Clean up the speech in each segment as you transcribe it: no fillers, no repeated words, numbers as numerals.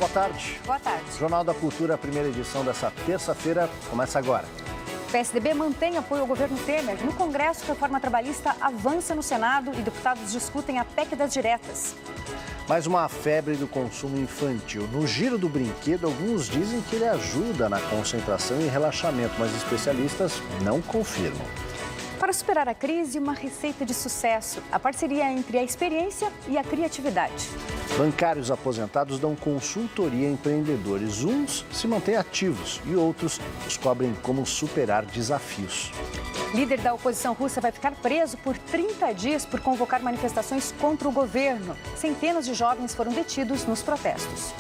boa tarde. Boa tarde. Jornal da Cultura, a primeira edição dessa terça-feira, começa agora. O PSDB mantém apoio ao governo Temer. No Congresso, a reforma trabalhista avança no Senado e deputados discutem a PEC das diretas. Mais uma febre do consumo infantil. No giro do brinquedo, alguns dizem que ele ajuda na concentração e relaxamento, mas especialistas não confirmam. Para superar a crise, uma receita de sucesso. A parceria entre a experiência e a criatividade. Bancários aposentados dão consultoria a empreendedores. Uns se mantêm ativos e outros descobrem como superar desafios. Líder da oposição russa vai ficar preso por 30 dias por convocar manifestações contra o governo. Centenas de jovens foram detidos nos protestos.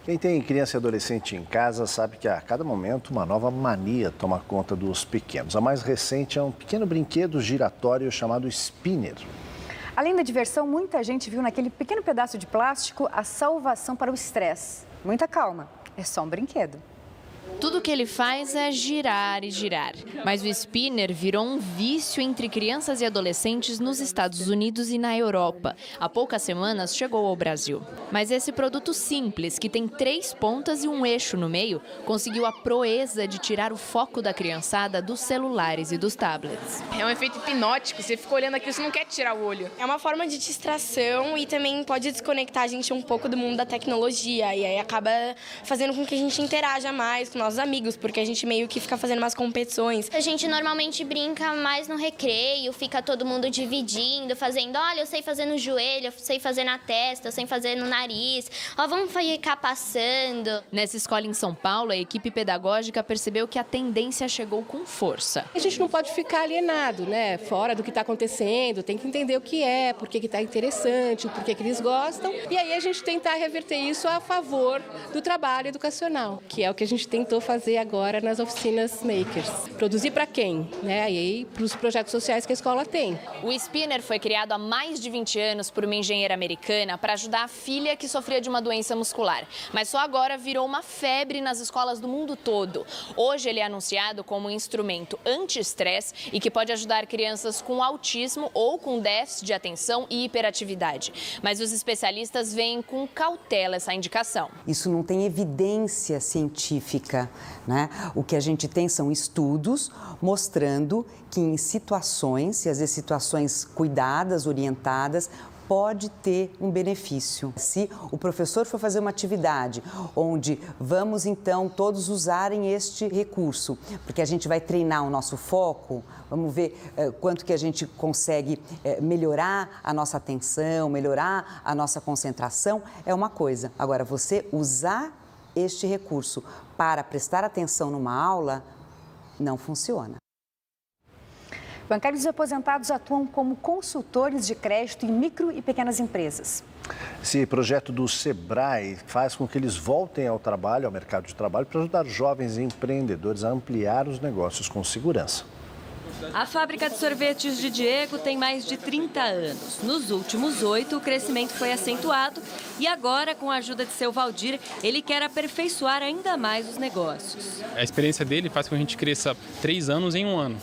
Quem tem criança e adolescente em casa sabe que a cada momento uma nova mania toma conta dos pequenos. A mais recente é um pequeno brinquedo giratório chamado spinner. Além da diversão, muita gente viu naquele pequeno pedaço de plástico a salvação para o estresse. Muita calma, é só um brinquedo. Tudo que ele faz é girar e girar. Mas o spinner virou um vício entre crianças e adolescentes nos Estados Unidos e na Europa. Há poucas semanas chegou ao Brasil. Mas esse produto simples, que tem 3 pontas e um eixo no meio, conseguiu a proeza de tirar o foco da criançada dos celulares e dos tablets. É um efeito hipnótico, você fica olhando aquilo, você não quer tirar o olho. É uma forma de distração e também pode desconectar a gente um pouco do mundo da tecnologia. E aí acaba fazendo com que a gente interaja mais com nossos amigos, porque a gente meio que fica fazendo umas competições. A gente normalmente brinca mais no recreio, fica todo mundo dividindo, fazendo, olha, eu sei fazer no joelho, eu sei fazer na testa, eu sei fazer no nariz, ó, vamos ficar passando. Nessa escola em São Paulo, a equipe pedagógica percebeu que a tendência chegou com força. A gente não pode ficar alienado, né? Fora do que está acontecendo, tem que entender o que é, por que está interessante, por que eles gostam. E aí a gente tentar reverter isso a favor do trabalho educacional, que é o que a gente tentou fazer agora nas oficinas Makers. Produzir para quem? Né? E aí para os projetos sociais que a escola tem. O spinner foi criado há mais de 20 anos por uma engenheira americana para ajudar a filha que sofria de uma doença muscular. Mas só agora virou uma febre nas escolas do mundo todo. Hoje ele é anunciado como um instrumento anti-estresse e que pode ajudar crianças com autismo ou com déficit de atenção e hiperatividade. Mas os especialistas veem com cautela essa indicação. Isso não tem evidência científica, né? O que a gente tem são estudos mostrando que em situações, e às vezes situações cuidadas, orientadas, pode ter um benefício. Se o professor for fazer uma atividade onde vamos então todos usarem este recurso, porque a gente vai treinar o nosso foco, vamos ver quanto que a gente consegue melhorar a nossa atenção, melhorar a nossa concentração, é uma coisa. Agora, você usar este recurso para prestar atenção numa aula, não funciona. Bancários aposentados atuam como consultores de crédito em micro e pequenas empresas. Esse projeto do Sebrae faz com que eles voltem ao trabalho, ao mercado de trabalho, para ajudar jovens empreendedores a ampliar os negócios com segurança. A fábrica de sorvetes de Diego tem mais de 30 anos. Nos últimos 8, o crescimento foi acentuado e agora, com a ajuda de seu Valdir, ele quer aperfeiçoar ainda mais os negócios. A experiência dele faz com que a gente cresça 3 anos em 1 ano,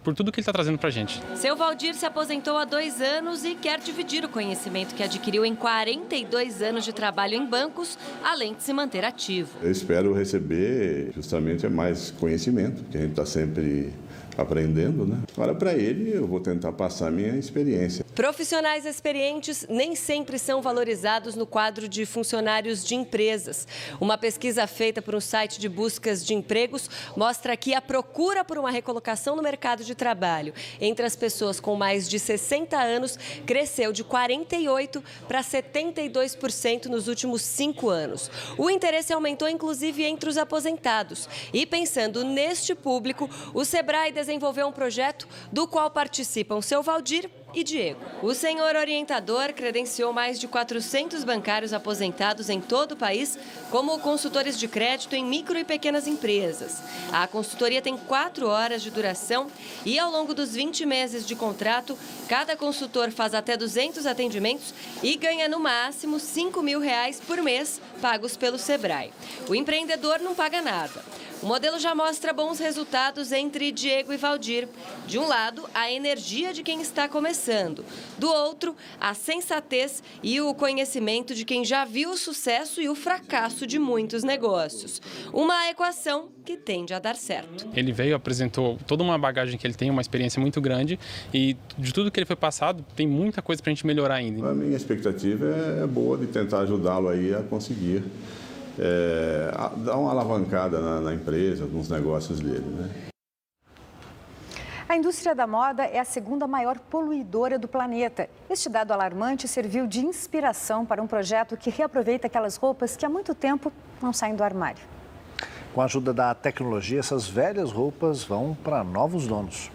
por tudo que ele está trazendo para a gente. Seu Valdir se aposentou há 2 anos e quer dividir o conhecimento que adquiriu em 42 anos de trabalho em bancos, além de se manter ativo. Eu espero receber justamente mais conhecimento, que a gente está sempre aprendendo, né? Agora, para ele, eu vou tentar passar a minha experiência. Profissionais experientes nem sempre são valorizados no quadro de funcionários de empresas. Uma pesquisa feita por um site de buscas de empregos mostra que a procura por uma recolocação no mercado de trabalho entre as pessoas com mais de 60 anos cresceu de 48% para 72% nos últimos 5 anos. O interesse aumentou, inclusive, entre os aposentados. E pensando neste público, o Sebrae desenvolveu um projeto do qual participam seu Valdir e Diego. O senhor orientador credenciou mais de 400 bancários aposentados em todo o país como consultores de crédito em micro e pequenas empresas. A consultoria tem 4 horas de duração e, ao longo dos 20 meses de contrato, cada consultor faz até 200 atendimentos e ganha no máximo R$ 5.000 por mês, pagos pelo Sebrae. O empreendedor não paga nada. O modelo já mostra bons resultados entre Diego e Valdir. De um lado, a energia de quem está começando. Do outro, a sensatez e o conhecimento de quem já viu o sucesso e o fracasso de muitos negócios. Uma equação que tende a dar certo. Ele veio, apresentou toda uma bagagem que ele tem, uma experiência muito grande, e de tudo que ele foi passado, tem muita coisa para a gente melhorar ainda. A minha expectativa é boa de tentar ajudá-lo aí a conseguir dar uma alavancada na empresa, nos negócios dele, né? A indústria da moda é a segunda maior poluidora do planeta. Este dado alarmante serviu de inspiração para um projeto que reaproveita aquelas roupas que há muito tempo não saem do armário. Com a ajuda da tecnologia, essas velhas roupas vão para novos donos.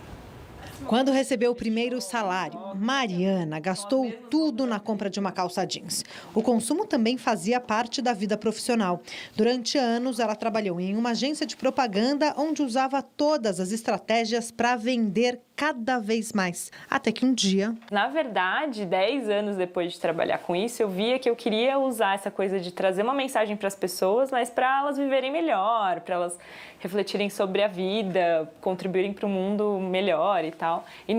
Quando recebeu o primeiro salário, Mariana gastou tudo na compra de uma calça jeans. O consumo também fazia parte da vida profissional. Durante anos, ela trabalhou em uma agência de propaganda onde usava todas as estratégias para vender cada vez mais. Até que um dia... Na verdade, 10 anos depois de trabalhar com isso, eu via que eu queria usar essa coisa de trazer uma mensagem para as pessoas, mas para elas viverem melhor, para elas refletirem sobre a vida, contribuírem para um mundo melhor e tal. E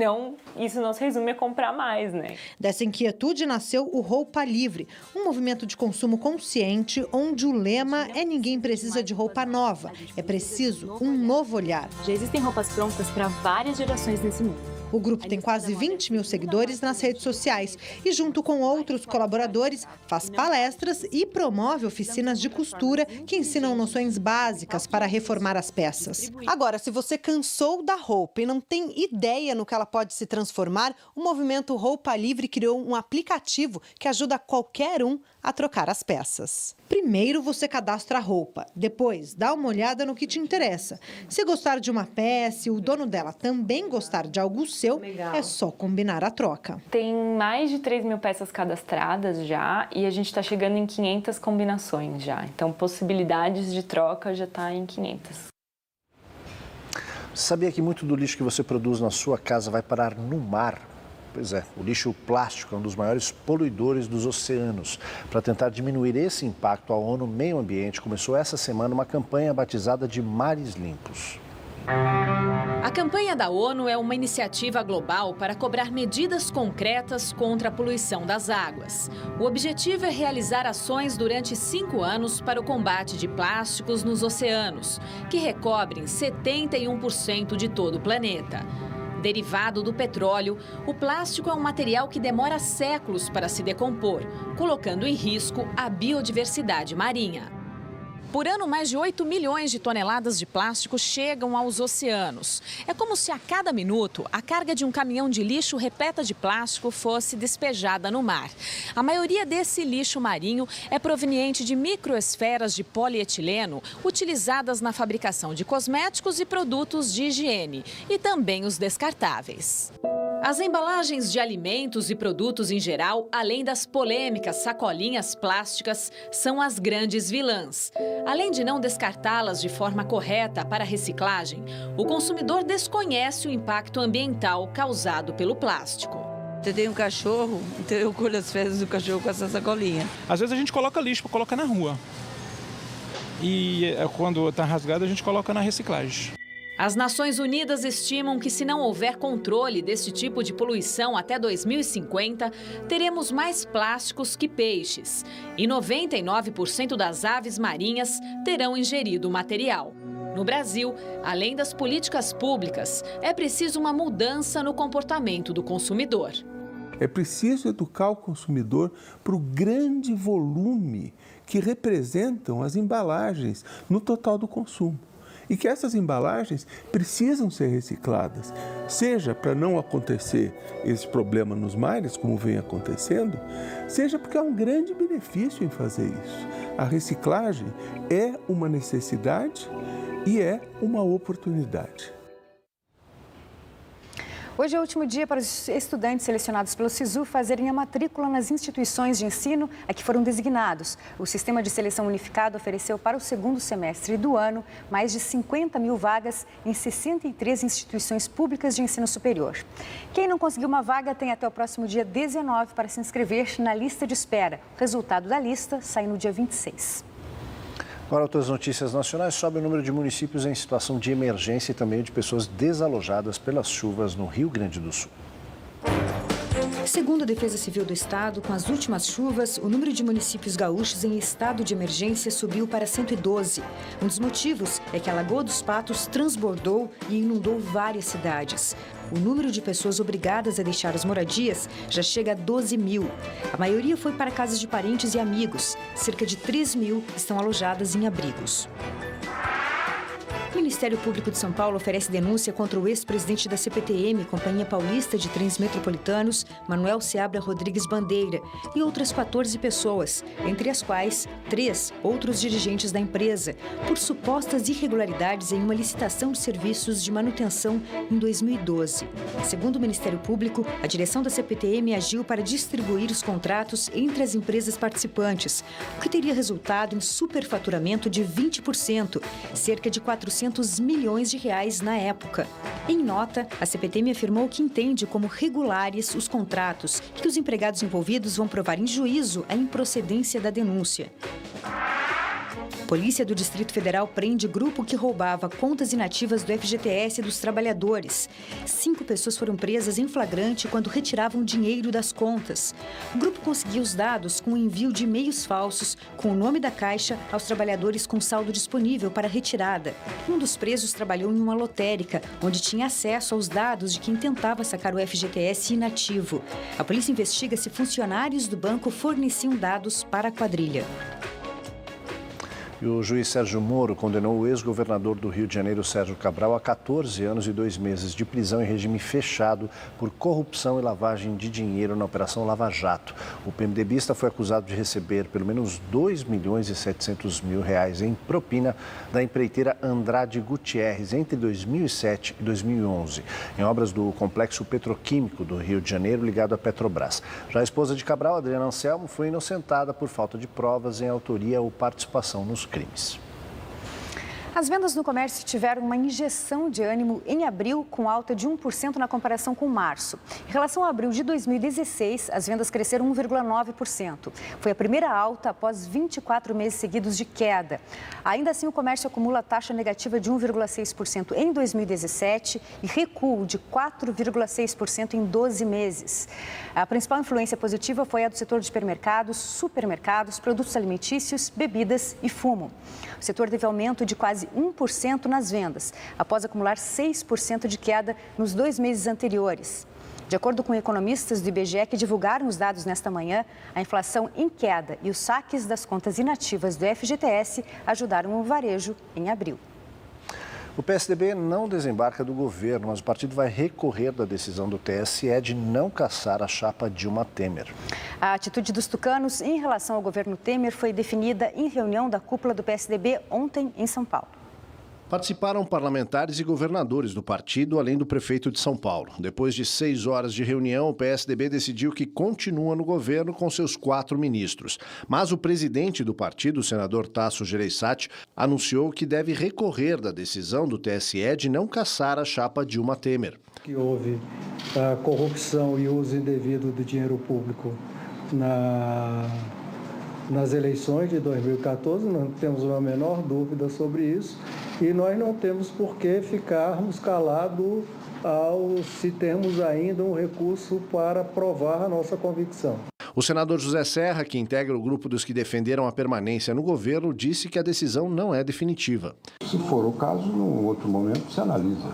isso não se resume a comprar mais, né? Dessa inquietude nasceu o Roupa Livre, um movimento de consumo consciente onde o lema é ninguém precisa de roupa nova, é preciso um novo olhar. Já existem roupas prontas para várias gerações nesse mundo. O grupo tem quase 20 mil seguidores nas redes sociais e, junto com outros colaboradores, faz palestras e promove oficinas de costura que ensinam noções básicas para reformar as peças. Agora, se você cansou da roupa e não tem ideia no que ela pode se transformar, o movimento Roupa Livre criou um aplicativo que ajuda qualquer um a trocar as peças. Primeiro você cadastra a roupa, depois dá uma olhada no que te interessa. Se gostar de uma peça e o dono dela também gostar de algo seu, é só combinar a troca. Tem mais de 3 mil peças cadastradas já e a gente está chegando em 500 combinações já. Então, possibilidades de troca já está em 500. Sabia que muito do lixo que você produz na sua casa vai parar no mar? Pois é, o lixo plástico é um dos maiores poluidores dos oceanos. Para tentar diminuir esse impacto, a ONU Meio Ambiente começou essa semana uma campanha batizada de Mares Limpos. A campanha da ONU é uma iniciativa global para cobrar medidas concretas contra a poluição das águas. O objetivo é realizar ações durante 5 anos para o combate de plásticos nos oceanos, que recobrem 71% de todo o planeta. Derivado do petróleo, o plástico é um material que demora séculos para se decompor, colocando em risco a biodiversidade marinha. Por ano, mais de 8 milhões de toneladas de plástico chegam aos oceanos. É como se a cada minuto a carga de um caminhão de lixo repleta de plástico fosse despejada no mar. A maioria desse lixo marinho é proveniente de microesferas de polietileno utilizadas na fabricação de cosméticos e produtos de higiene, e também os descartáveis. As embalagens de alimentos e produtos em geral, além das polêmicas sacolinhas plásticas, são as grandes vilãs. Além de não descartá-las de forma correta para reciclagem, o consumidor desconhece o impacto ambiental causado pelo plástico. Eu tenho um cachorro, então eu colho as fezes do cachorro com essa sacolinha. Às vezes a gente coloca lixo para colocar na rua. E quando está rasgado, a gente coloca na reciclagem. As Nações Unidas estimam que, se não houver controle desse tipo de poluição até 2050, teremos mais plásticos que peixes. E 99% das aves marinhas terão ingerido o material. No Brasil, além das políticas públicas, é preciso uma mudança no comportamento do consumidor. É preciso educar o consumidor para o grande volume que representam as embalagens no total do consumo. E que essas embalagens precisam ser recicladas, seja para não acontecer esse problema nos mares, como vem acontecendo, seja porque há um grande benefício em fazer isso. A reciclagem é uma necessidade e é uma oportunidade. Hoje é o último dia para os estudantes selecionados pelo SISU fazerem a matrícula nas instituições de ensino a que foram designados. O Sistema de Seleção Unificado ofereceu para o segundo semestre do ano mais de 50 mil vagas em 63 instituições públicas de ensino superior. Quem não conseguiu uma vaga tem até o próximo dia 19 para se inscrever na lista de espera. O resultado da lista sai no dia 26. Agora, outras notícias nacionais. Sobe o número de municípios em situação de emergência e também de pessoas desalojadas pelas chuvas no Rio Grande do Sul. Segundo a Defesa Civil do Estado, com as últimas chuvas, o número de municípios gaúchos em estado de emergência subiu para 112. Um dos motivos é que a Lagoa dos Patos transbordou e inundou várias cidades. O número de pessoas obrigadas a deixar as moradias já chega a 12 mil. A maioria foi para casas de parentes e amigos. Cerca de 3 mil estão alojadas em abrigos. O Ministério Público de São Paulo oferece denúncia contra o ex-presidente da CPTM, Companhia Paulista de Trens Metropolitanos, Manuel Seabra Rodrigues Bandeira, e outras 14 pessoas, entre as quais 3 outros dirigentes da empresa, por supostas irregularidades em uma licitação de serviços de manutenção em 2012. Segundo o Ministério Público, a direção da CPTM agiu para distribuir os contratos entre as empresas participantes, o que teria resultado em superfaturamento de 20%, cerca de 400 milhões de reais na época. Em nota, a CPTM afirmou que entende como regulares os contratos e que os empregados envolvidos vão provar em juízo a improcedência da denúncia. Polícia do Distrito Federal prende grupo que roubava contas inativas do FGTS dos trabalhadores. 5 pessoas foram presas em flagrante quando retiravam dinheiro das contas. O grupo conseguiu os dados com o envio de e-mails falsos com o nome da caixa aos trabalhadores com saldo disponível para retirada. Um dos presos trabalhou em uma lotérica, onde tinha acesso aos dados de quem tentava sacar o FGTS inativo. A polícia investiga se funcionários do banco forneciam dados para a quadrilha. E o juiz Sérgio Moro condenou o ex-governador do Rio de Janeiro, Sérgio Cabral, a 14 anos e 2 meses de prisão em regime fechado por corrupção e lavagem de dinheiro na Operação Lava Jato. O PMDBista foi acusado de receber pelo menos R$2.700.000 em propina da empreiteira Andrade Gutierrez entre 2007 e 2011, em obras do complexo petroquímico do Rio de Janeiro ligado à Petrobras. Já a esposa de Cabral, Adriana Anselmo, foi inocentada por falta de provas em autoria ou participação nos crimes. As vendas no comércio tiveram uma injeção de ânimo em abril, com alta de 1% na comparação com março. Em relação a abril de 2016, as vendas cresceram 1,9%. Foi a primeira alta após 24 meses seguidos de queda. Ainda assim, o comércio acumula taxa negativa de 1,6% em 2017 e recuo de 4,6% em 12 meses. A principal influência positiva foi a do setor de supermercados, supermercados, produtos alimentícios, bebidas e fumo. O setor teve aumento de quase 1% nas vendas, após acumular 6% de queda nos 2 meses anteriores. De acordo com economistas do IBGE que divulgaram os dados nesta manhã, a inflação em queda e os saques das contas inativas do FGTS ajudaram o varejo em abril. O PSDB não desembarca do governo, mas o partido vai recorrer da decisão do TSE de não cassar a chapa Dilma Temer. A atitude dos tucanos em relação ao governo Temer foi definida em reunião da cúpula do PSDB ontem em São Paulo. Participaram parlamentares e governadores do partido, além do prefeito de São Paulo. Depois de 6 horas de reunião, o PSDB decidiu que continua no governo com seus 4 ministros. Mas o presidente do partido, o senador Tasso Gereissati, anunciou que deve recorrer da decisão do TSE de não cassar a chapa Dilma Temer. Que houve a corrupção e uso indevido do dinheiro público nas eleições de 2014, não temos a menor dúvida sobre isso, e nós não temos por que ficarmos calados se temos ainda um recurso para provar a nossa convicção. O senador José Serra, que integra o grupo dos que defenderam a permanência no governo, disse que a decisão não é definitiva. Se for o caso, num outro momento se analisa.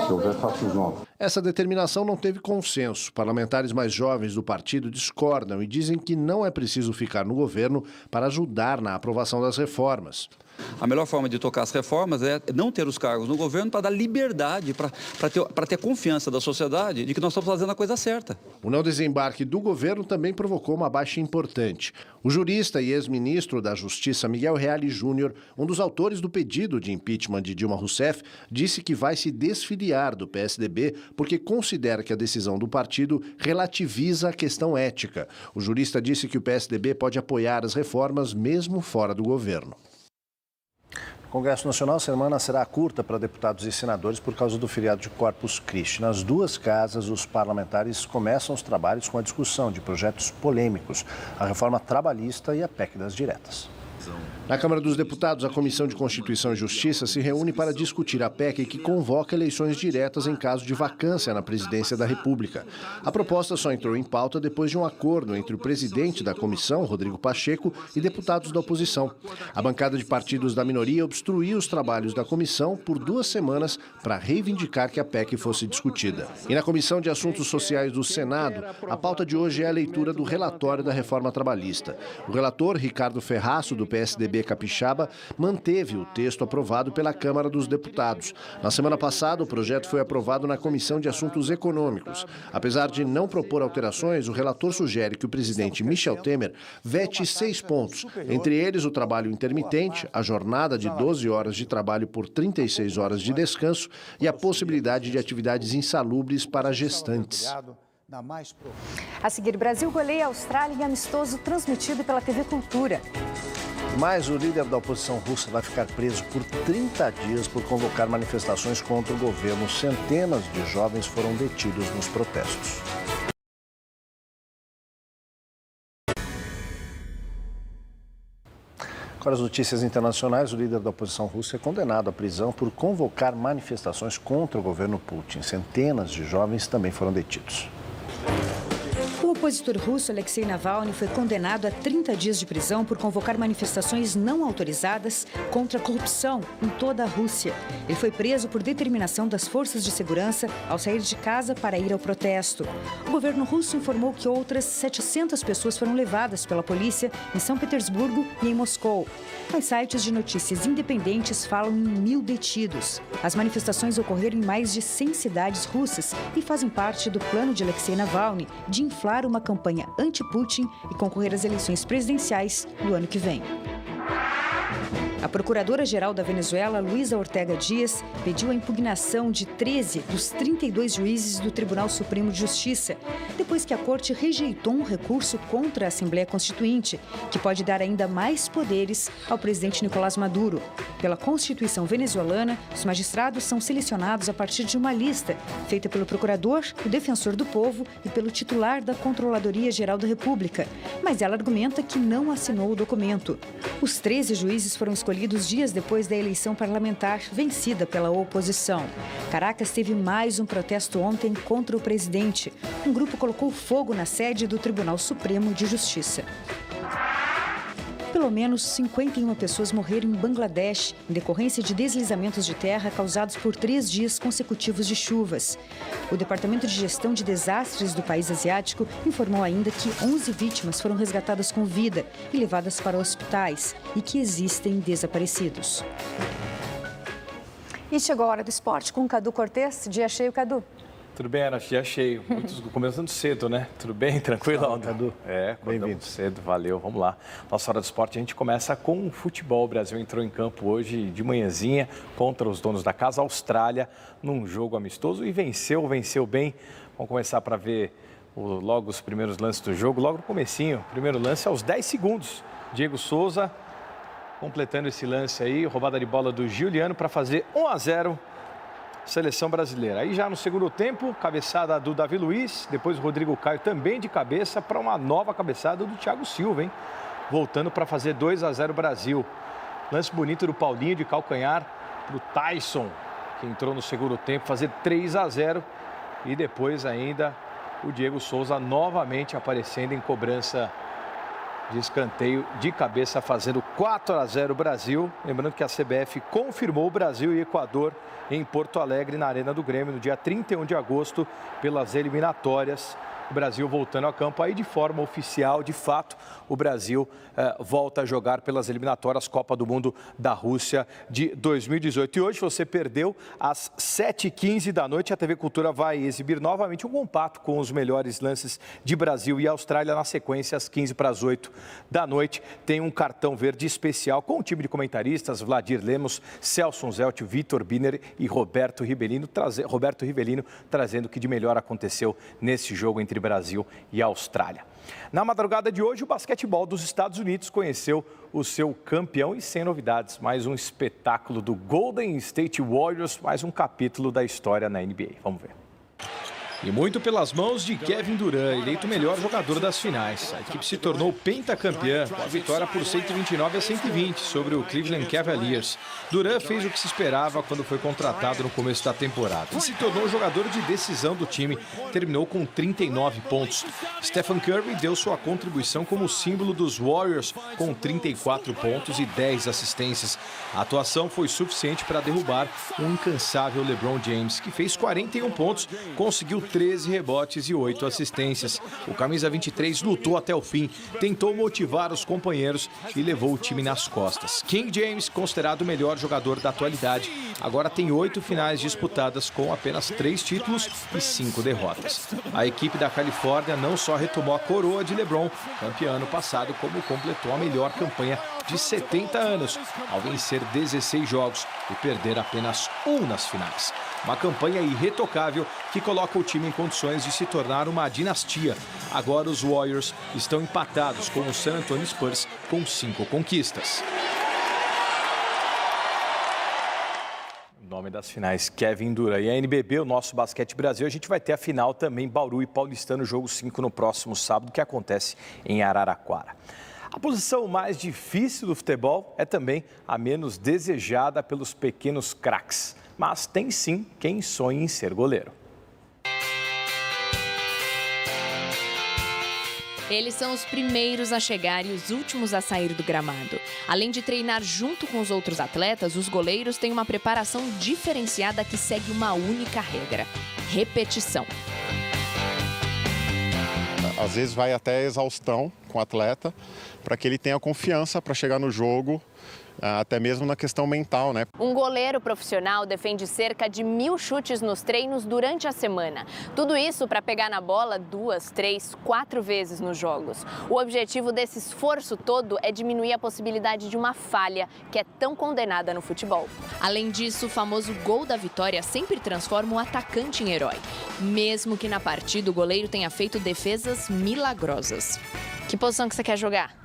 Se houver fatos novos. Essa determinação não teve consenso. Parlamentares mais jovens do partido discordam e dizem que não é preciso ficar no governo para ajudar na aprovação das reformas. A melhor forma de tocar as reformas é não ter os cargos no governo para dar liberdade, para ter confiança da sociedade de que nós estamos fazendo a coisa certa. O não desembarque do governo também provocou uma baixa importante. O jurista e ex-ministro da Justiça Miguel Reale Júnior, um dos autores do pedido de impeachment de Dilma Rousseff, disse que vai se desfiliar do PSDB porque considera que a decisão do partido relativiza a questão ética. O jurista disse que o PSDB pode apoiar as reformas mesmo fora do governo. O Congresso Nacional, a semana será curta para deputados e senadores por causa do feriado de Corpus Christi. Nas 2 casas, os parlamentares começam os trabalhos com a discussão de projetos polêmicos, a reforma trabalhista e a PEC das diretas. Na Câmara dos Deputados, a Comissão de Constituição e Justiça se reúne para discutir a PEC que convoca eleições diretas em caso de vacância na presidência da República. A proposta só entrou em pauta depois de um acordo entre o presidente da comissão, Rodrigo Pacheco, e deputados da oposição. A bancada de partidos da minoria obstruiu os trabalhos da comissão por 2 semanas para reivindicar que a PEC fosse discutida. E na Comissão de Assuntos Sociais do Senado, a pauta de hoje é a leitura do relatório da reforma trabalhista. O relator, Ricardo Ferraço, do PSDB Capixaba, manteve o texto aprovado pela Câmara dos Deputados. Na semana passada, o projeto foi aprovado na Comissão de Assuntos Econômicos. Apesar de não propor alterações, o relator sugere que o presidente Michel Temer vete 6 pontos, entre eles o trabalho intermitente, a jornada de 12 horas de trabalho por 36 horas de descanso e a possibilidade de atividades insalubres para gestantes. A seguir, Brasil goleia a Austrália em amistoso transmitido pela TV Cultura. Mas o líder da oposição russa vai ficar preso por 30 dias por convocar manifestações contra o governo. Centenas de jovens foram detidos nos protestos. Agora as notícias internacionais, o líder da oposição russa é condenado à prisão por convocar manifestações contra o governo Putin. Centenas de jovens também foram detidos. O opositor russo Alexei Navalny foi condenado a 30 dias de prisão por convocar manifestações não autorizadas contra a corrupção em toda a Rússia. Ele foi preso por determinação das forças de segurança ao sair de casa para ir ao protesto. O governo russo informou que outras 700 pessoas foram levadas pela polícia em São Petersburgo e em Moscou. Mas sites de notícias independentes falam em 1.000 detidos. As manifestações ocorreram em mais de 100 cidades russas e fazem parte do plano de Alexei Navalny de inflar uma campanha anti-Putin e concorrer às eleições presidenciais do ano que vem. A procuradora-geral da Venezuela, Luísa Ortega Dias, pediu a impugnação de 13 dos 32 juízes do Tribunal Supremo de Justiça, depois que a corte rejeitou um recurso contra a Assembleia Constituinte, que pode dar ainda mais poderes ao presidente Nicolás Maduro. Pela Constituição venezuelana, os magistrados são selecionados a partir de uma lista feita pelo procurador, o defensor do povo e pelo titular da Controladoria Geral da República, mas ela argumenta que não assinou o documento. Os 13 juízes foram escolhidos dias depois da eleição parlamentar vencida pela oposição. Caracas teve mais um protesto ontem contra o presidente. Um grupo colocou fogo na sede do Tribunal Supremo de Justiça. Pelo menos 51 pessoas morreram em Bangladesh em decorrência de deslizamentos de terra causados por 3 dias consecutivos de chuvas. O Departamento de Gestão de Desastres do país asiático informou ainda que 11 vítimas foram resgatadas com vida e levadas para hospitais e que existem desaparecidos. E chegou a hora do esporte com o Cadu Cortez. Dia cheio, Cadu. Tudo bem, Ana? Dia cheio. Muitos começando cedo, né? Tudo bem? Tranquilo, Cadu? Bem-vindo. Cedo, valeu. Vamos lá. Nossa hora do esporte, a gente começa com o futebol. O Brasil entrou em campo hoje de manhãzinha contra os donos da casa, a Austrália, num jogo amistoso e venceu bem. Vamos começar para ver logo os primeiros lances do jogo. Logo no comecinho, primeiro lance aos 10 segundos. Diego Souza completando esse lance aí, roubada de bola do Giuliano para fazer 1-0. Seleção brasileira. Aí já no segundo tempo, cabeçada do Davi Luiz, depois o Rodrigo Caio também de cabeça para uma nova cabeçada do Thiago Silva, hein? Voltando para fazer 2-0 Brasil. Lance bonito do Paulinho de calcanhar para o Tyson, que entrou no segundo tempo, fazer 3-0. E depois ainda o Diego Souza novamente aparecendo em cobrança de escanteio de cabeça, fazendo 4-0 Brasil. Lembrando que a CBF confirmou o Brasil e Equador em Porto Alegre, na Arena do Grêmio, no dia 31 de agosto, pelas eliminatórias. O Brasil voltando a campo aí de forma oficial, de fato, o Brasil volta a jogar pelas eliminatórias Copa do Mundo da Rússia de 2018. E hoje você perdeu, às 7h15 da noite, a TV Cultura vai exibir novamente um compacto com os melhores lances de Brasil e Austrália. Na sequência, às 7h15 da noite, tem um cartão verde especial com o time de comentaristas, Vladir Lemos, Celso Zelt, Vitor Biner e Roberto Rivelino, trazendo o que de melhor aconteceu nesse jogo entre Brasil e Austrália. Na madrugada de hoje, o basquetebol dos Estados Unidos conheceu o seu campeão e sem novidades. Mais um espetáculo do Golden State Warriors, mais um capítulo da história na NBA. Vamos ver. E muito pelas mãos de Kevin Durant, eleito o melhor jogador das finais. A equipe se tornou pentacampeã com a vitória por 129-120 sobre o Cleveland Cavaliers. Durant fez o que se esperava quando foi contratado no começo da temporada e se tornou o jogador de decisão do time. Terminou com 39 pontos. Stephen Curry deu sua contribuição como símbolo dos Warriors com 34 pontos e 10 assistências. A atuação foi suficiente para derrubar um incansável LeBron James, que fez 41 pontos, conseguiu 13 rebotes e 8 assistências. O camisa 23 lutou até o fim, tentou motivar os companheiros e levou o time nas costas. King James, considerado o melhor jogador da atualidade, agora tem 8 finais disputadas com apenas 3 títulos e 5 derrotas. A equipe da Califórnia não só retomou a coroa de LeBron, campeão ano passado, como completou a melhor campanha de 70 anos, ao vencer 16 jogos e perder apenas um nas finais. Uma campanha irretocável que coloca o time em condições de se tornar uma dinastia. Agora os Warriors estão empatados com o San Antonio Spurs com 5 conquistas. Nome das finais, Kevin Durant. E a NBB, o nosso Basquete Brasil, a gente vai ter a final também, Bauru e Paulistano, jogo 5 no próximo sábado, que acontece em Araraquara. A posição mais difícil do futebol é também a menos desejada pelos pequenos craques. Mas tem sim quem sonha em ser goleiro. Eles são os primeiros a chegar e os últimos a sair do gramado. Além de treinar junto com os outros atletas, os goleiros têm uma preparação diferenciada que segue uma única regra: repetição. Às vezes vai até exaustão com o atleta, para que ele tenha confiança para chegar no jogo, até mesmo na questão mental, né? Um goleiro profissional defende cerca de 1000 chutes nos treinos durante a semana. Tudo isso para pegar na bola 2, 3, 4 vezes nos jogos. O objetivo desse esforço todo é diminuir a possibilidade de uma falha, que é tão condenada no futebol. Além disso, o famoso gol da vitória sempre transforma o atacante em herói, mesmo que na partida o goleiro tenha feito defesas milagrosas. Que posição que você quer jogar?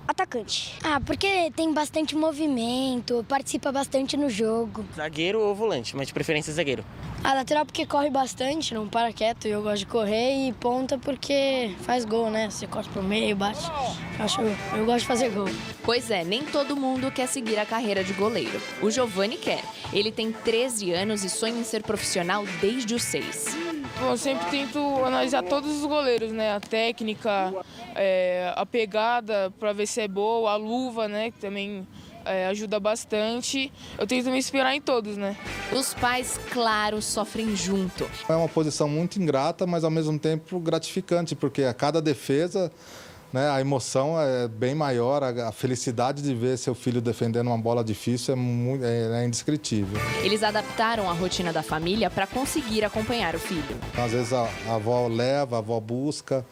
Atacante. Porque tem bastante movimento, participa bastante no jogo. Zagueiro ou volante, mas de preferência zagueiro. Lateral porque corre bastante, não para quieto, eu gosto de correr, e ponta porque faz gol, né? Você corta pro meio, bate. Eu gosto de fazer gol. Pois é, nem todo mundo quer seguir a carreira de goleiro. O Giovani quer. Ele tem 13 anos e sonha em ser profissional desde os 6. Eu sempre tento analisar todos os goleiros, né? A técnica, a pegada para ver se é boa, a luva, né? Que também ajuda bastante. Eu tento me inspirar em todos, né? Os pais, claro, sofrem junto. É uma posição muito ingrata, mas ao mesmo tempo gratificante, porque a cada defesa, né, a emoção é bem maior, a felicidade de ver seu filho defendendo uma bola difícil é indescritível. Eles adaptaram a rotina da família para conseguir acompanhar o filho. Às vezes a avó leva, a avó busca,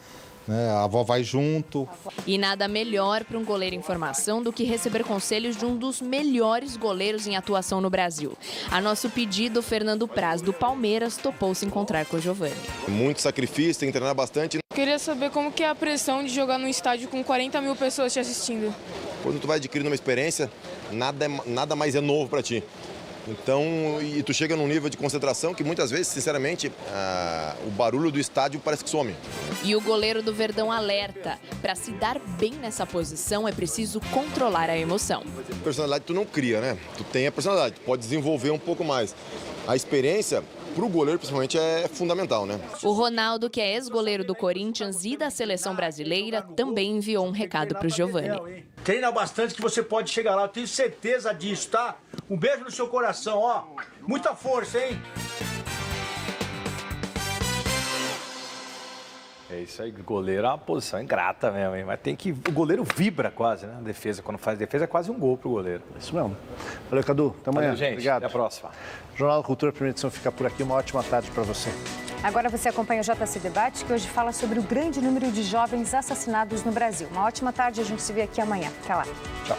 né, a avó vai junto. E nada melhor para um goleiro em formação do que receber conselhos de um dos melhores goleiros em atuação no Brasil. A nosso pedido, Fernando Praz, do Palmeiras, topou se encontrar com o Giovani. Muito sacrifício, tem que treinar bastante. Queria saber como que é a pressão de jogar num estádio com 40 mil pessoas te assistindo. Quando tu vai adquirindo uma experiência, nada mais é novo para ti. Então, e tu chega num nível de concentração que muitas vezes, sinceramente, o barulho do estádio parece que some. E o goleiro do Verdão alerta: para se dar bem nessa posição é preciso controlar a emoção. Personalidade tu não cria, né? Tu tem a personalidade, tu pode desenvolver um pouco mais. A experiência, para o goleiro, principalmente, é fundamental, né? O Ronaldo, que é ex-goleiro do Corinthians e da seleção brasileira, também enviou um recado para o Giovani. Treina bastante que você pode chegar lá, eu tenho certeza disso, tá? Um beijo no seu coração, ó. Muita força, hein? É isso aí, goleiro é uma posição ingrata mesmo, hein? Mas tem que... O goleiro vibra quase, né? A defesa, quando faz defesa, é quase um gol pro goleiro. Isso mesmo. Valeu, Cadu. Até amanhã. Valeu, gente. Obrigado. Até a próxima. Jornal da Cultura, primeira edição, fica por aqui. Uma ótima tarde para você. Agora você acompanha o JC Debate, que hoje fala sobre o grande número de jovens assassinados no Brasil. Uma ótima tarde, a gente se vê aqui amanhã. Até lá. Tchau.